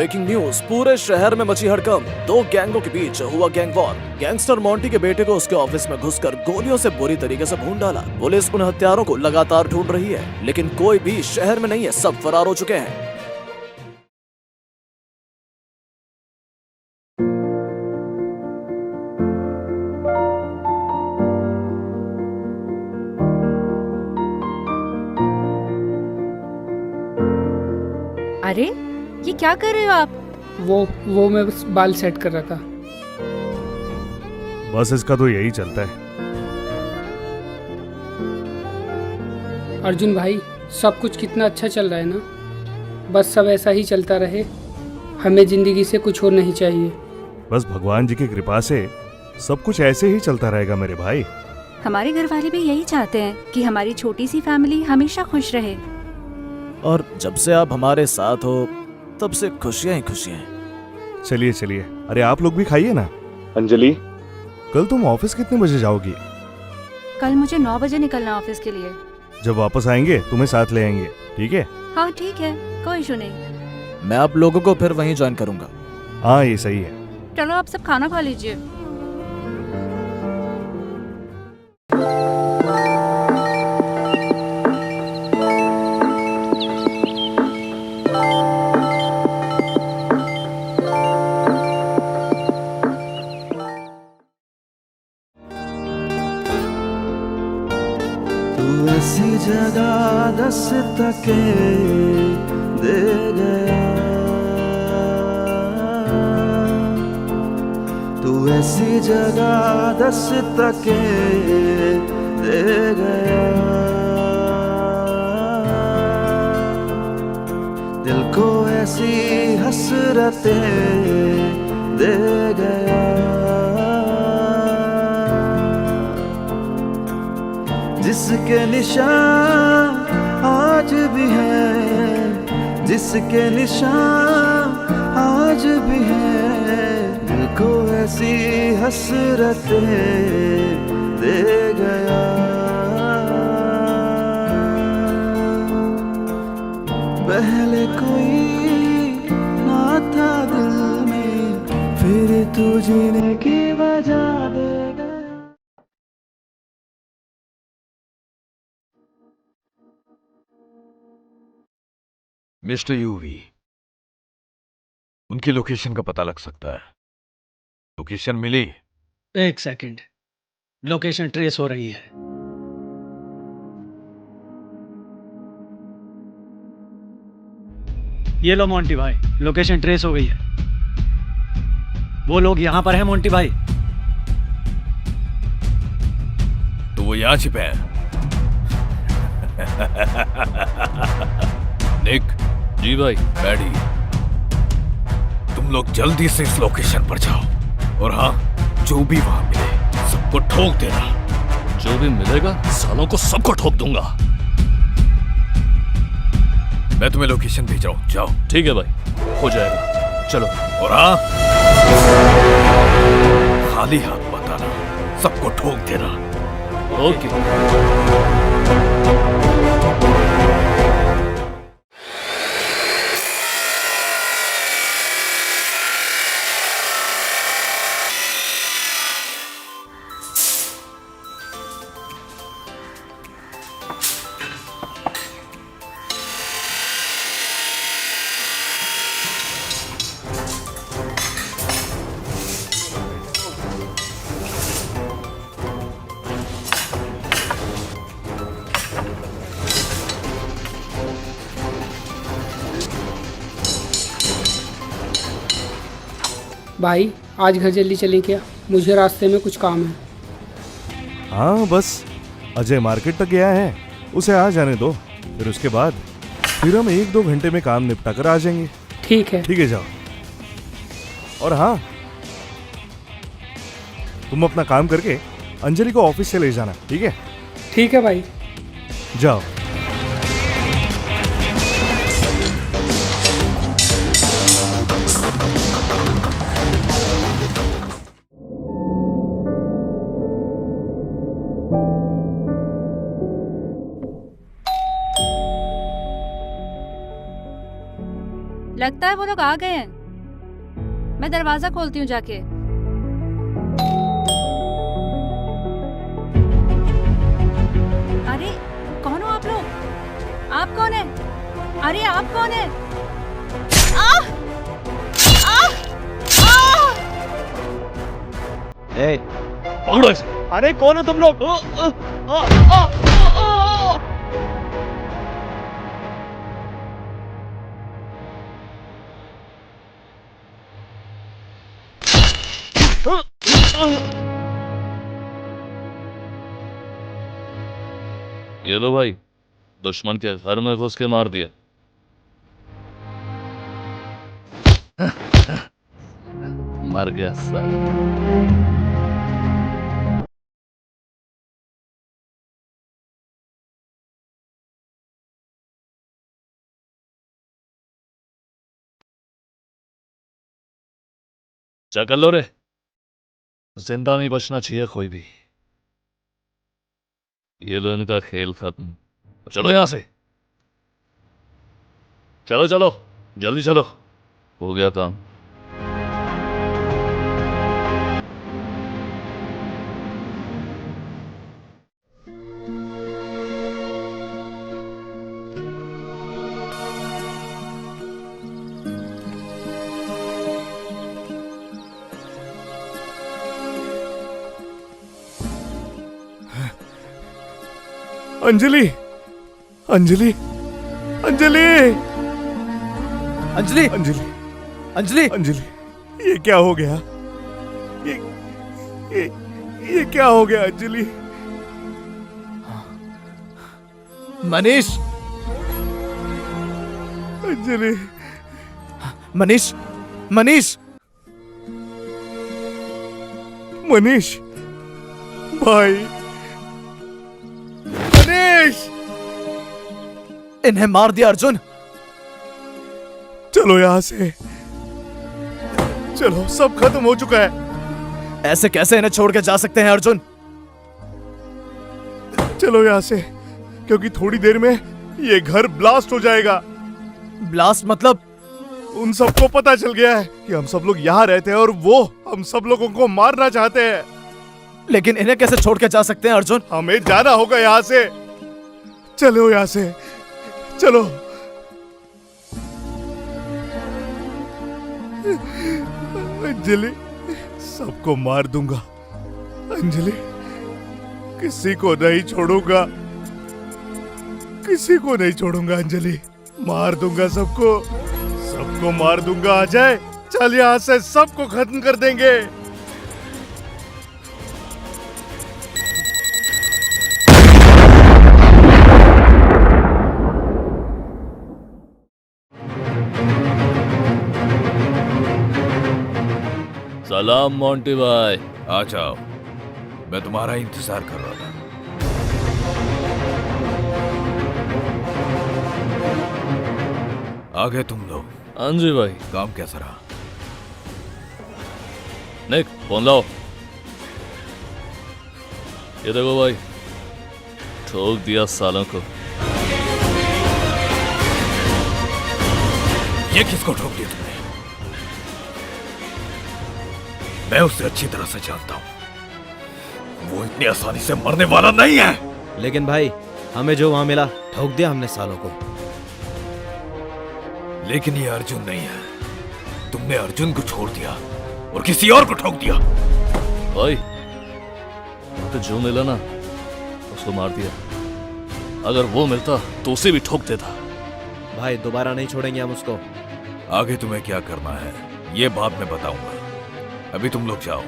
Breaking news, पूरे शहर में मची हड़कंप। दो गैंगों के बीच हुआ गैंग वॉर। गैंगस्टर मोंटी के बेटे को उसके ऑफिस में घुसकर गोलियों से बुरी तरीके से भून डाला। पुलिस उन हत्यारों को लगातार ढूंढ रही है, लेकिन कोई भी शहर में नहीं है, सब फरार हो चुके हैं। अरे ये क्या कर रहे हो आप? वो मैं बस बाल सेट कर रहा था। बस इसका तो यही चलता है। अर्जुन भाई, सब कुछ कितना अच्छा चल रहा है ना। बस सब ऐसा ही चलता रहे, हमें जिंदगी से कुछ और नहीं चाहिए। बस भगवान जी की कृपा से सब कुछ ऐसे ही चलता रहेगा मेरे भाई। हमारे घर वाले भी यही चाहते हैं कि हमारी छोटी सी फैमिली हमेशा खुश रहे। और जब से आप हमारे साथ हो तब से खुशियां ही खुशियां हैं। चलिए चलिए, अरे आप लोग भी खाइए ना। अंजलि, कल तुम ऑफिस कितने बजे जाओगी? कल मुझे 9 बजे निकलना ऑफिस के लिए। जब वापस आएंगे तुम्हें साथ ले आएंगे, ठीक है? हाँ ठीक है, कोई इशू नहीं। मैं आप लोगों को फिर वहीं ज्वाइन करूंगा। हाँ ये सही है। चलो आप सब खाना खा लीजिए। तू ऐसी जगह दस्तके दे गया, तू ऐसी जगह दस्तके दे गया, दिल को ऐसी हसरतें दे गया, जिसके निशान आज भी हैं, जिसके निशान आज भी हैं, दिल को ऐसी हसरतें दे गया। पहले कोई ना था दिल में, फिर तू जीने की वजह दे गया। मिस्टर यूवी, उनकी लोकेशन का पता लग सकता है। लोकेशन मिली? एक सेकंड, लोकेशन ट्रेस हो रही है। ये लो मोंटी भाई, लोकेशन ट्रेस हो गई है। वो लोग यहां पर हैं मोंटी भाई। तो वो यहां छिपे हैं। निक जी भाई, बैडी, तुम लोग जल्दी से इस लोकेशन पर जाओ और हाँ, जो भी वहां मिले सबको ठोक देना। जो भी मिलेगा सालों को सबको ठोक दूंगा। मैं तुम्हें लोकेशन भेज रहा हूं, जाओ। ठीक है भाई, हो जाएगा, चलो। और हाँ, खाली हाथ मत आना, सबको ठोक देना। ओके। भाई आज घर जल्दी चलें क्या? मुझे रास्ते में कुछ काम है। हाँ बस अजय मार्केट तक गया है, उसे आ जाने दो, फिर उसके बाद फिर हम 1-2 घंटे में काम निपटा कर आ जाएंगे। ठीक है। ठीक है, जाओ। और हाँ, तुम अपना काम करके अंजलि को ऑफिस से ले जाना, ठीक है? ठीक है भाई, जाओ। लगता है वो लोग आ गए हैं। मैं दरवाजा खोलती हूँ जाके। अरे कौन हो आप लोग? आप कौन है? अरे आप कौन है? ए, पकड़ो इसे। अरे कौन हो तुम लोग? ये लो भाई, दुश्मन के घर में घुस के मार दिया। मर गया सर। क्या कर लो रे, जिंदा नहीं बचना चाहिए कोई भी। ये लो इनका खेल खत्म। चलो यहां से, चलो चलो जल्दी चलो, हो गया काम। अंजलि, अंजलि, अंजलि, अंजलि, अंजलि, अंजलि, अंजलि, ये क्या हो गया? ये ये ये क्या हो गया अंजलि? मनीष, अंजलि, मनीष, मनीष, मनीष, भाई, मनीष, इन्हें मार दिया अर्जुन। चलो यहां से, चलो, सब खत्म हो चुका है। ऐसे कैसे इन्हें छोड़ के जा सकते हैं अर्जुन? चलो यहां से, क्योंकि थोड़ी देर में ये घर ब्लास्ट हो जाएगा। ब्लास्ट मतलब? उन सबको पता चल गया है कि हम सब लोग यहाँ रहते हैं और वो हम सब लोगों को मारना चाहते हैं। लेकिन इन्हें कैसे छोड़ के जा सकते हैं अर्जुन? हमें जाना होगा यहाँ से। चलो यहाँ से, चलो। अंजलि, सबको मार दूंगा। अंजलि, किसी को नहीं छोड़ूंगा, किसी को नहीं छोड़ूंगा। अंजलि, मार दूंगा सबको, सबको मार दूंगा। अजय, चल यहाँ से, सबको खत्म कर देंगे। सलाम मोंटी भाई। आ जाओ, मैं तुम्हारा इंतजार कर रहा था। आ गए तुम लोग। हाँ जी भाई। काम कैसा रहा? निक, फोन लाओ। ये देखो भाई, ठोक दिया सालों को। ये किसको ठोक दिया तुमने? मैं उसे अच्छी तरह से जानता हूं, वो इतनी आसानी से मरने वाला नहीं है। लेकिन भाई, हमें जो वहां मिला, ठोक दिया हमने सालों को। लेकिन ये अर्जुन नहीं है। तुमने अर्जुन को छोड़ दिया और किसी और को ठोक दिया। भाई, तो जो मिला ना, उसको मार दिया। अगर वो मिलता तो उसे भी ठोक देता। भाई, दोबारा नहीं छोड़ेंगे हम उसको। आगे तुम्हें क्या करना है ये बाद में बताऊंगा, अभी तुम लोग जाओ।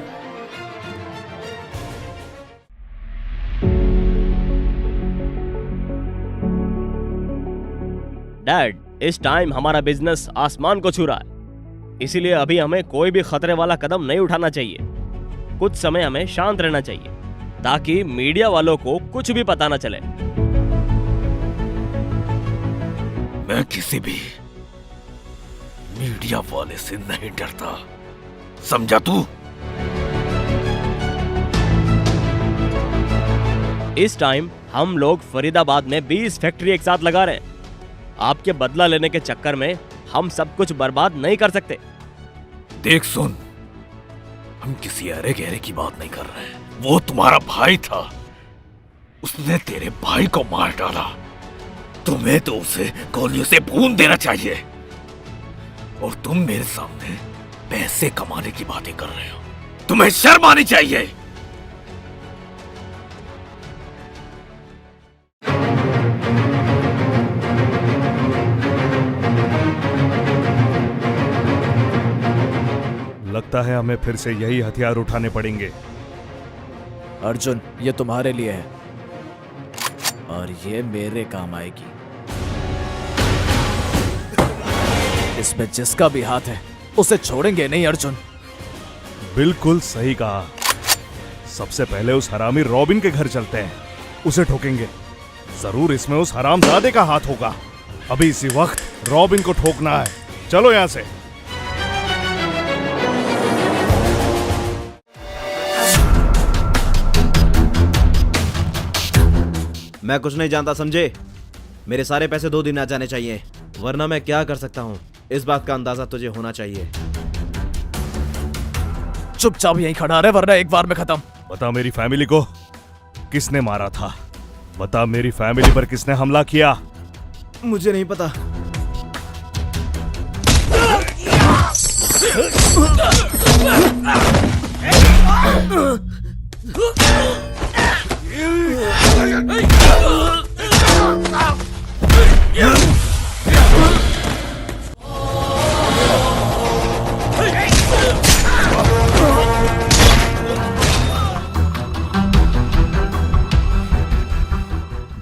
डैड, इस टाइम हमारा बिजनेस आसमान को छू रहा है, इसीलिए अभी हमें कोई भी खतरे वाला कदम नहीं उठाना चाहिए। कुछ समय हमें शांत रहना चाहिए ताकि मीडिया वालों को कुछ भी पता ना चले। मैं किसी भी मीडिया वाले से नहीं डरता, समझा तू? इस टाइम हम लोग फरीदाबाद में 20 फैक्ट्री एक साथ लगा रहे हैं। आपके बदला लेने के चक्कर में हम सब कुछ बर्बाद नहीं कर सकते। देख सुन, हम किसी अरे गहरे की बात नहीं कर रहे हैं। वो तुम्हारा भाई था, उसने तेरे भाई को मार डाला। तुम्हें तो उसे गोलियों से भून देना चाहिए, और तुम मेरे सामने पैसे कमाने की बातें कर रहे हो। तुम्हें शर्म आनी चाहिए। लगता है हमें फिर से यही हथियार उठाने पड़ेंगे। अर्जुन, ये तुम्हारे लिए है और ये मेरे काम आएगी। इसमें जिसका भी हाथ है उसे छोड़ेंगे नहीं अर्जुन। बिल्कुल सही कहा। सबसे पहले उस हरामी रॉबिन के घर चलते हैं, उसे ठोकेंगे। जरूर इसमें उस हरामजादे का हाथ होगा। अभी इसी वक्त रॉबिन को ठोकना है। चलो यहां से। मैं कुछ नहीं जानता, समझे? मेरे सारे पैसे 2 दिन आ जाने चाहिए, वरना मैं क्या कर सकता हूँ इस बात का अंदाजा तुझे होना चाहिए। चुपचाप यहीं खड़ा रहे वरना एक बार में खत्म। बता मेरी फैमिली को किसने मारा था? बता मेरी फैमिली पर किसने हमला किया? मुझे नहीं पता।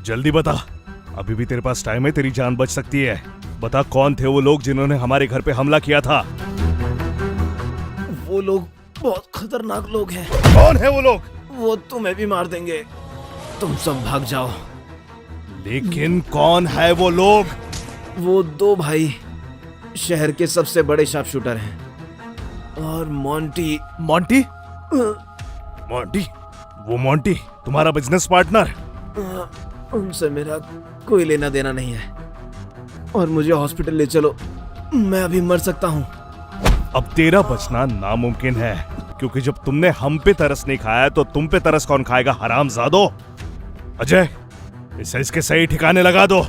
जल्दी बता, अभी भी तेरे पास टाइम है, तेरी जान बच सकती है। बता कौन थे वो लोग जिन्होंने हमारे घर पे हमला किया था? वो लोग बहुत खतरनाक लोग हैं। कौन है वो लोग? वो तुम्हें भी मार देंगे, तुम सब भाग जाओ। लेकिन कौन है वो लोग? वो 2 भाई शहर के सबसे बड़े शार्प शूटर हैं, और मोंटी। मोंटी? मोंटी? वो मोंटी तुम्हारा बिजनेस पार्टनर? उनसे मेरा कोई लेना देना नहीं है, और मुझे हॉस्पिटल ले चलो, मैं अभी मर सकता हूँ। अब तेरा बचना नामुमकिन है, क्योंकि जब तुमने हम पे तरस नहीं खाया तो तुम पे तरस कौन खाएगा, हरामजादो? अजय, इसे इसके सही ठिकाने लगा दो।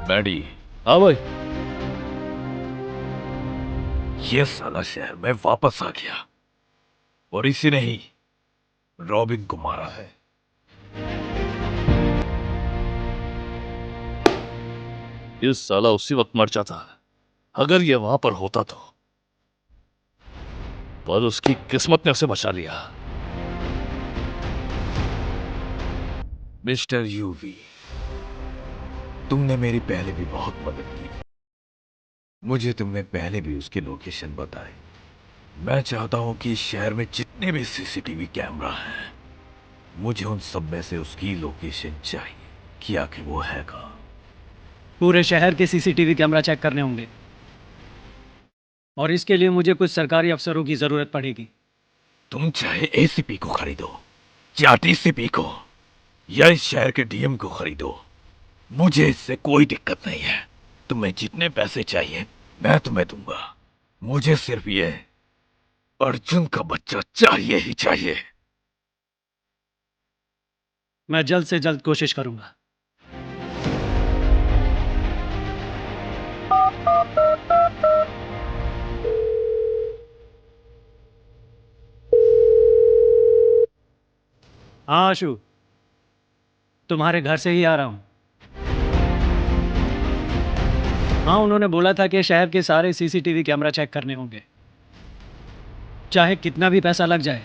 मैडी, हाँ भाई। ये साला शहर में वापस आ गया, और इसी ने ही रॉबिन को मारा है। ये साला उसी वक्त मर जाता अगर ये वहां पर होता तो, पर उसकी किस्मत ने उसे बचा लिया। मिस्टर यूवी, तुमने मेरी पहले भी बहुत मदद की। मुझे तुमने पहले भी उसकी लोकेशन बताई। मैं चाहता हूं कि इस शहर में जितने भी सीसीटीवी कैमरा हैं, मुझे उन सब में से उसकी लोकेशन चाहिए कि आखिर वो है कहां। पूरे शहर के सीसीटीवी कैमरा चेक करने होंगे, और इसके लिए मुझे कुछ सरकारी अफसरों की जरूरत पड़ेगी। तुम चाहे एसीपी को खरीदो या डीसीपी को, या इस शहर के डीएम को खरीदो, मुझे इससे कोई दिक्कत नहीं है। तुम्हें जितने पैसे चाहिए मैं तुम्हें दूंगा। मुझे सिर्फ ये अर्जुन का बच्चा चाहिए ही चाहिए। मैं जल्द से जल्द कोशिश करूंगा। हाँ आशु, तुम्हारे घर से ही आ रहा हूं। हाँ, उन्होंने बोला था कि शहर के सारे सीसीटीवी कैमरा चेक करने होंगे, चाहे कितना भी पैसा लग जाए,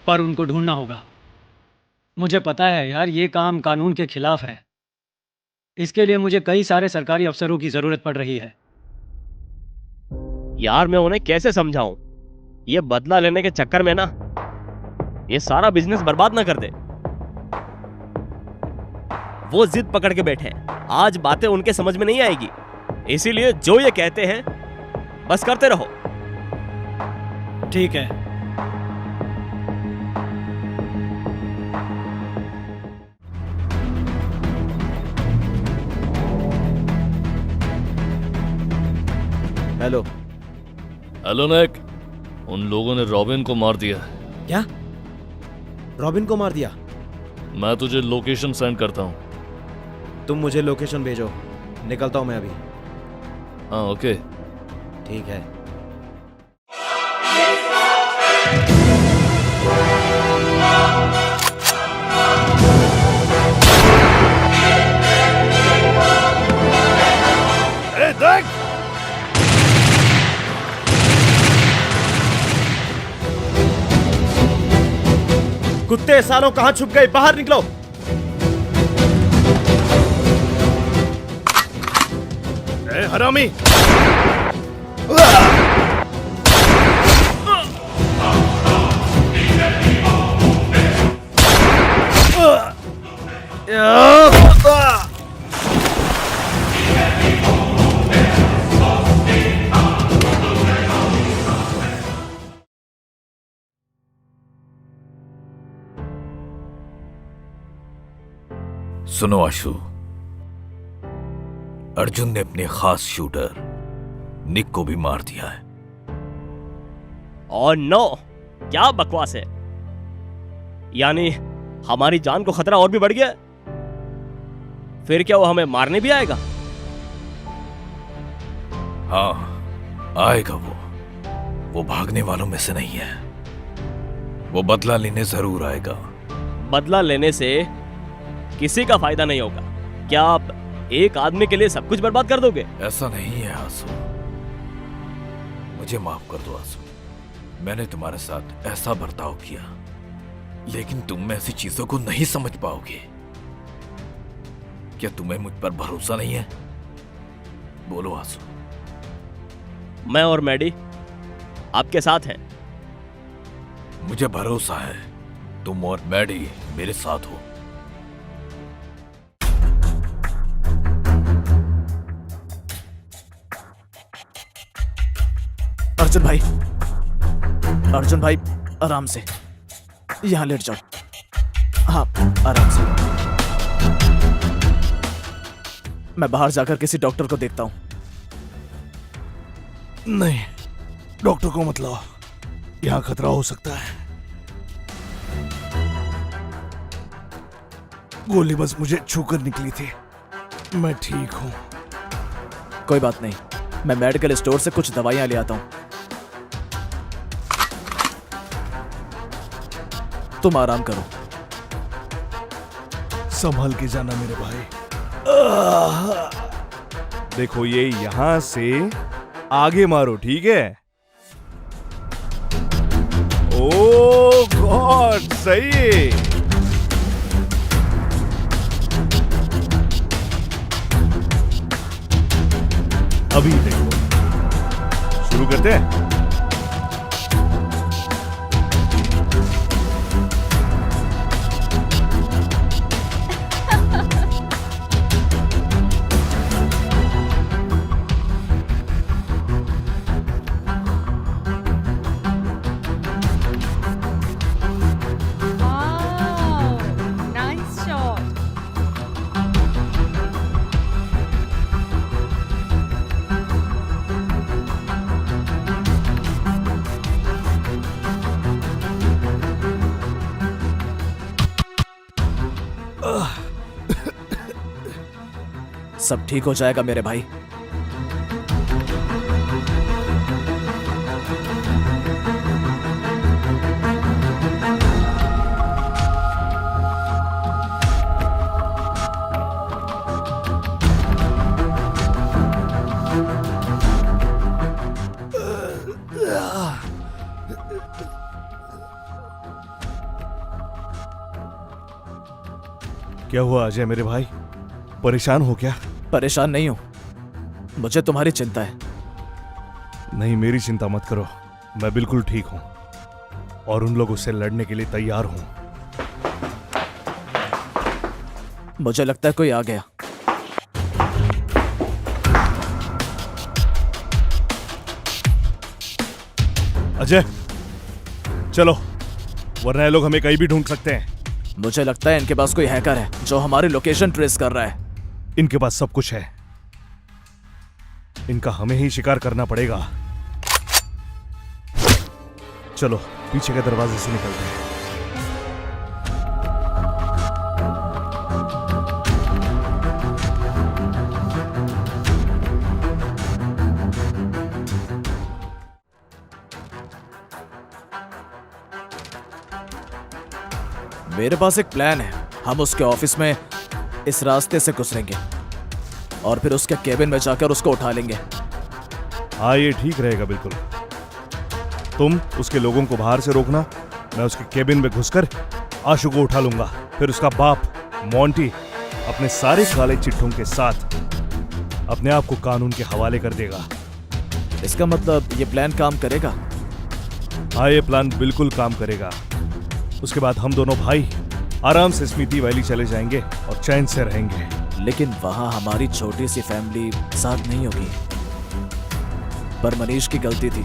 पर उनको ढूंढना होगा। मुझे पता है यार, ये काम कानून के खिलाफ है। इसके लिए मुझे कई सारे सरकारी अफसरों की ज़रूरत पड़ रही है। यार मैं उन्हें कैसे समझाऊं? ये बदला लेने के चक्कर में ना ये सारा बिजनेस बर्बाद ना कर दे। वो जिद पकड़ के बैठे हैं, आज बातें उनके समझ में नहीं आएगी, इसीलिए जो ये कहते हैं बस करते रहो। ठीक है। हेलो। हेलो नेक, उन लोगों ने रॉबिन को मार दिया। क्या? रॉबिन को मार दिया? मैं तुझे लोकेशन सेंड करता हूँ। तुम मुझे लोकेशन भेजो, निकलता हूं मैं अभी। हाँ ओके। ठीक है। देख, कुत्ते सालों कहां छुप गए? बाहर निकलो। ए हरामी! सुनो आशु, अर्जुन ने अपने खास शूटर निक को भी मार दिया है। और नो, क्या बकवास है? यानी हमारी जान को खतरा और भी बढ़ गया? फिर क्या वो हमें मारने भी आएगा? हाँ आएगा। वो भागने वालों में से नहीं है। वो बदला लेने जरूर आएगा। बदला लेने से किसी का फायदा नहीं होगा। क्या आप एक आदमी के लिए सब कुछ बर्बाद कर दोगे? ऐसा नहीं है आंसू, मुझे माफ कर दो आंसू। मैंने तुम्हारे साथ ऐसा बर्ताव किया, लेकिन तुम ऐसी चीजों को नहीं समझ पाओगे। क्या तुम्हें मुझ पर भरोसा नहीं है? बोलो आंसू। मैं और मैडी आपके साथ हैं। मुझे भरोसा है तुम और मैडी मेरे साथ हो। अर्जुन भाई आराम से, यहां लेट जाओ। हाँ आराम से। मैं बाहर जाकर किसी डॉक्टर को देखता हूं। नहीं, डॉक्टर को मत लाओ, यहां खतरा हो सकता है। गोली बस मुझे छूकर निकली थी, मैं ठीक हूं। कोई बात नहीं, मैं मेडिकल स्टोर से कुछ दवाइयां ले आता हूं। तुम आराम करो। संभल के जाना मेरे भाई। देखो ये यहां से आगे मारो, ठीक है? ओ गॉड, सही है। अभी देखो, शुरू करते हैं। सब ठीक हो जाएगा मेरे भाई। क्या हुआ अजय मेरे भाई, परेशान हो क्या? परेशान नहीं हूं, मुझे तुम्हारी चिंता है। नहीं, मेरी चिंता मत करो, मैं बिल्कुल ठीक हूं। और उन लोगों से लड़ने के लिए तैयार हूं। मुझे लगता है कोई आ गया। अजय चलो, वरना ये लोग हमें कहीं भी ढूंढ सकते हैं। मुझे लगता है इनके पास कोई हैकर है जो हमारी लोकेशन ट्रेस कर रहा है। इनके पास सब कुछ है, इनका हमें ही शिकार करना पड़ेगा। चलो पीछे के दरवाजे से निकलते हैं। मेरे पास एक प्लान है। हम उसके ऑफिस में इस रास्ते से गुजरेंगे और फिर उसके केबिन में जाकर उसको उठा लेंगे। हाँ ये ठीक रहेगा बिल्कुल। तुम उसके लोगों को बाहर से रोकना, मैं उसके केबिन में घुसकर आशु को उठा लूंगा। फिर उसका बाप मोंटी अपने सारे काले चिट्ठों के साथ अपने आप को कानून के हवाले कर देगा। इसका मतलब ये प्लान काम करेगा? हाँ ये प्लान बिल्कुल काम करेगा। उसके बाद हम दोनों भाई आराम से स्मिति वैली चले जाएंगे और चैन से रहेंगे। लेकिन वहां हमारी छोटी सी फैमिली साथ नहीं होगी। पर मनीष की गलती थी,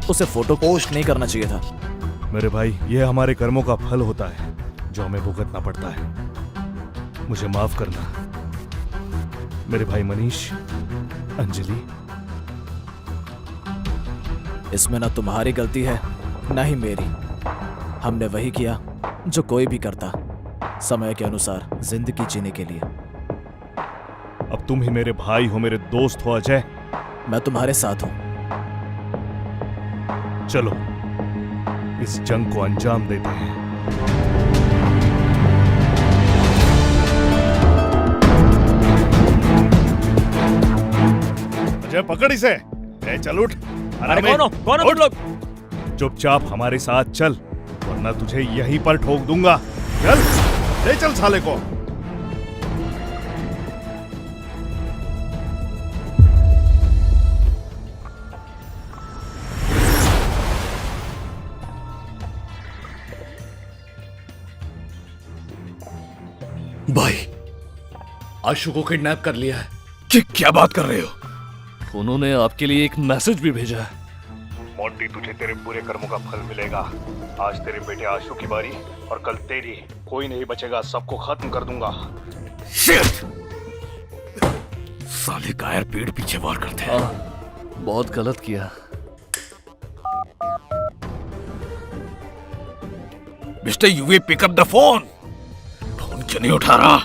उसे फोटो पोस्ट नहीं करना चाहिए था। मेरे भाई ये हमारे कर्मों का फल होता है जो हमें भुगतना पड़ता है। मुझे माफ करना मेरे भाई मनीष। अंजलि, इसमें ना तुम्हारी गलती है ना ही मेरी। हमने वही किया जो कोई भी करता, समय के अनुसार जिंदगी जीने के लिए। अब तुम ही मेरे भाई हो, मेरे दोस्त हो अजय। मैं तुम्हारे साथ हूं। चलो इस जंग को अंजाम देते हैं। अजय पकड़ इसे। चल उठ। अरे कौन हो तुम लोग? चुपचाप हमारे साथ चल, वरना तुझे यहीं पर ठोक दूंगा। चल ले चल साले को। भाई आशु को किडनैप कर लिया है। क्या बात कर रहे हो? उन्होंने आपके लिए एक मैसेज भी भेजा है। मोंटी तुझे तेरे बुरे कर्मों का फल मिलेगा। आज तेरे बेटे आशु की बारी और कल तेरी। कोई नहीं बचेगा, सबको खत्म कर दूंगा। शिट! साले कायर पेड़ पीछे वार करते हैं। बहुत गलत किया। Mister UV pick up the phone. Phone क्यों नहीं उठा रहा?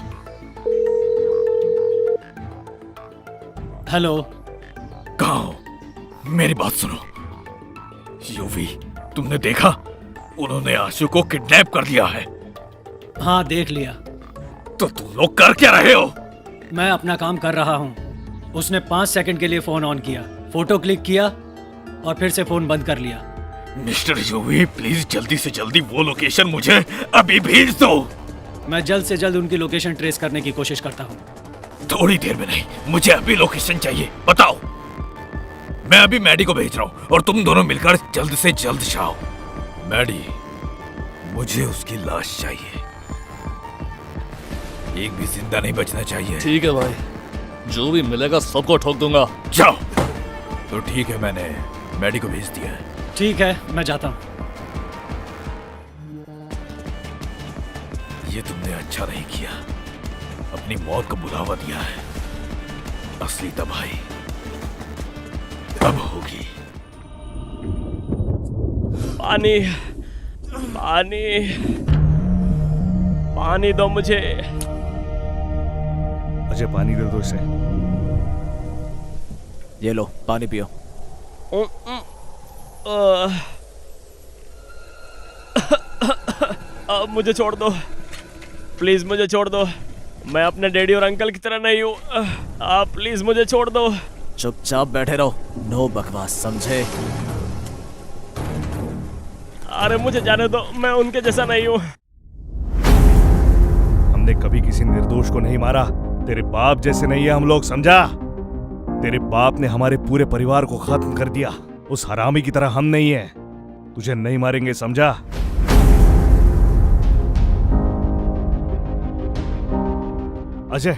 हेलो। कहाँ हो? मेरी बात सुनो। यूवी, तुमने देखा? उन्होंने आशु को किडनैप कर लिया है। हाँ देख लिया। तो तुम लोग कर क्या रहे हो? मैं अपना काम कर रहा हूँ। उसने 5 सेकंड के लिए फोन ऑन किया, फोटो क्लिक किया और फिर से फोन बंद कर लिया। मिस्टर यूवी प्लीज जल्दी से जल्दी वो लोकेशन मुझे अभी भेज दो। मैं जल्द से जल्द उनकी लोकेशन ट्रेस करने की कोशिश करता हूँ। थोड़ी देर में नहीं, मुझे अभी लोकेशन चाहिए। बताओ। मैं अभी मैडी को भेज रहा हूँ और तुम दोनों मिलकर जल्द से जल्द जाओ। मैडी, मुझे उसकी लाश चाहिए। एक भी जिंदा नहीं बचना चाहिए। ठीक है भाई, जो भी मिलेगा सबको ठोक दूंगा। जाओ। तो ठीक है, मैंने मैडी को भेज दिया है। ठीक है, मैं जाता हूँ। ये तुमने अच्छा नहीं किया, अपनी मौत को बुलावा दिया है। असली तबाही अब होगी। पानी पानी पानी दो मुझे। अजय पानी दे दो इसे। ये लो पानी पियो। अब मुझे छोड़ दो प्लीज, मुझे छोड़ दो। मैं अपने डैडी और अंकल की तरह नहीं हूँ। आप प्लीज मुझे छोड़ दो। चुपचाप बैठे रहो, नो बकवास, समझे? अरे मुझे जाने दो, मैं उनके जैसा नहीं हूँ। हमने कभी किसी निर्दोष को नहीं मारा। तेरे बाप जैसे नहीं है हम लोग, समझा? तेरे बाप ने हमारे पूरे परिवार को खत्म कर दिया। उस हरामी की तरह हम नहीं है। तुझे नहीं मारेंगे, समझा? अजय,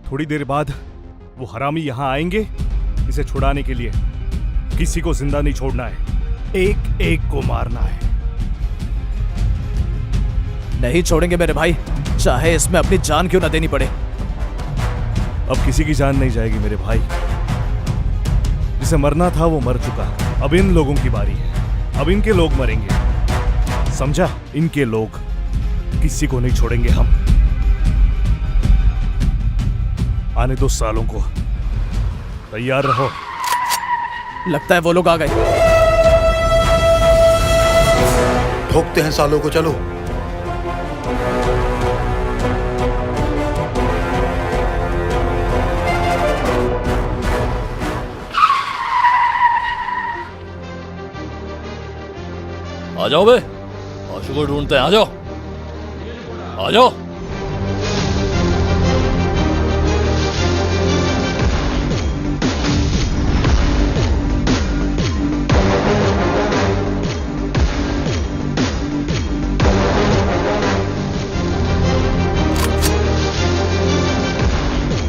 थोड़ी देर बाद वो हरामी यहां आएंगे इसे छुड़ाने के लिए। किसी को जिंदा नहीं छोड़ना है, एक एक को मारना है। नहीं छोड़ेंगे मेरे भाई, चाहे इसमें अपनी जान क्यों ना देनी पड़े। अब किसी की जान नहीं जाएगी मेरे भाई। जिसे मरना था वो मर चुका। अब इन लोगों की बारी है। अब इनके लोग मरेंगे, समझा? इनके लोग। किसी को नहीं छोड़ेंगे हम। आने दो सालों को। तैयार रहो। लगता है वो लोग आ गए। ठोकते हैं सालों को, चलो। आ जाओ बे, आशु को ढूंढते हैं। आ जाओ, आ जाओ।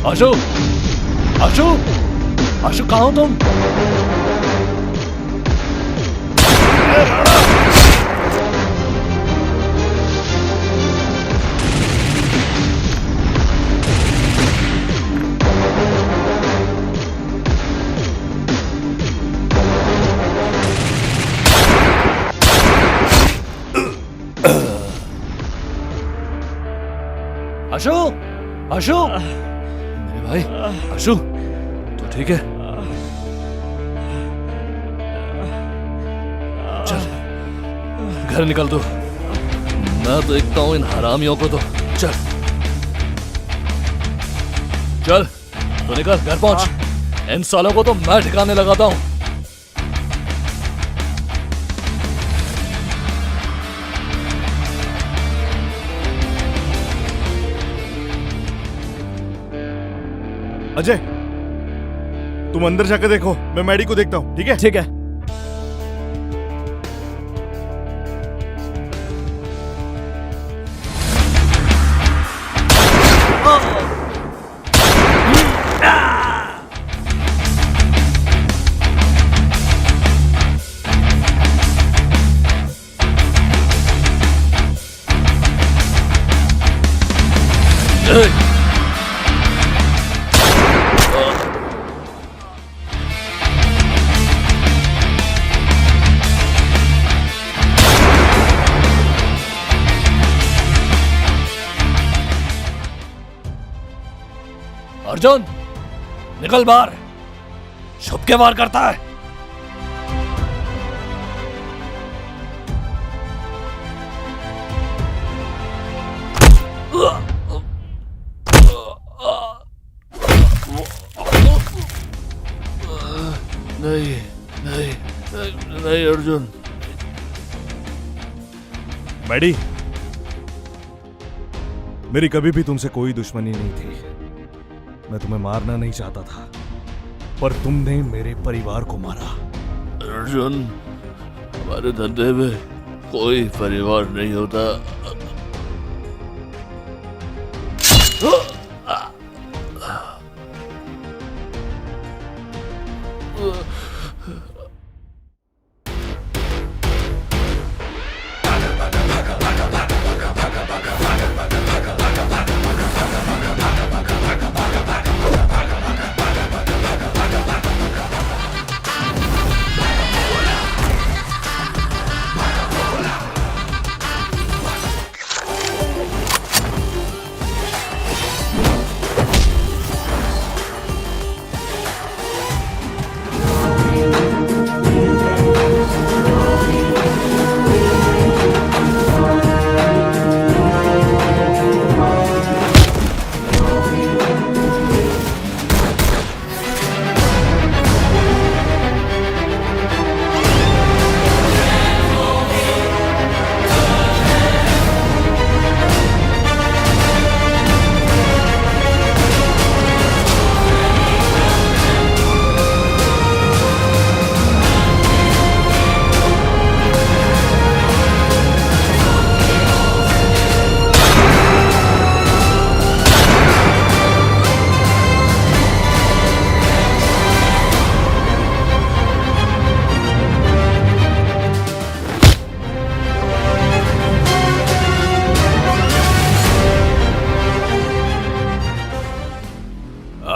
आशु, आशु, आशु कहाँ हो तुम? आशु, आशु, मेरे भाई, आशु, तो ठीक है? चल, घर निकल तू। मैं देखता हूँ इन हरामियों को तो। चल, चल, तो निकल, घर पहुंच। इन सालों को तो मैं ठिकाने लगाता हूँ। अजय, तुम अंदर जाकर देखो, मैं मैडी को देखता हूं। ठीक है? ठीक है। अर्जुन, निकल बाहर। छुप के वार करता है। नहीं, नहीं, नहीं अर्जुन। मैडी, मेरी कभी भी तुमसे कोई दुश्मनी नहीं थी। मैं तुम्हें मारना नहीं चाहता था, पर तुमने मेरे परिवार को मारा। अर्जुन, हमारे धंधे में कोई परिवार नहीं होता।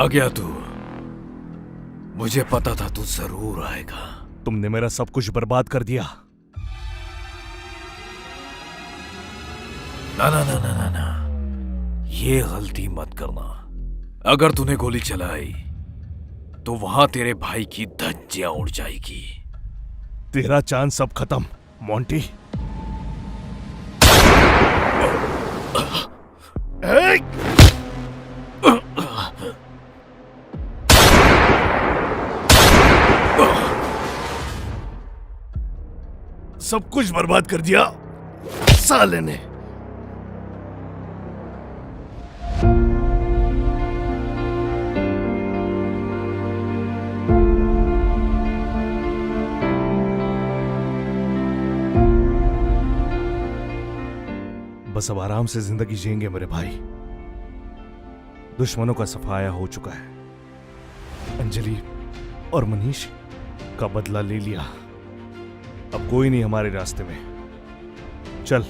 आ गया तू। मुझे पता था तू जरूर आएगा। तुमने मेरा सब कुछ बर्बाद कर दिया। ना ना ना ना ना ना, ये गलती मत करना। अगर तूने गोली चलाई तो वहां तेरे भाई की धज्जियां उड़ जाएगी। तेरा चांद सब खत्म मोंटी। सब कुछ बर्बाद कर दिया साले ने। बस अब आराम से जिंदगी जिएंगे मेरे भाई। दुश्मनों का सफाया हो चुका है। अंजलि और मनीष का बदला ले लिया। अब कोई नहीं हमारे रास्ते में। चल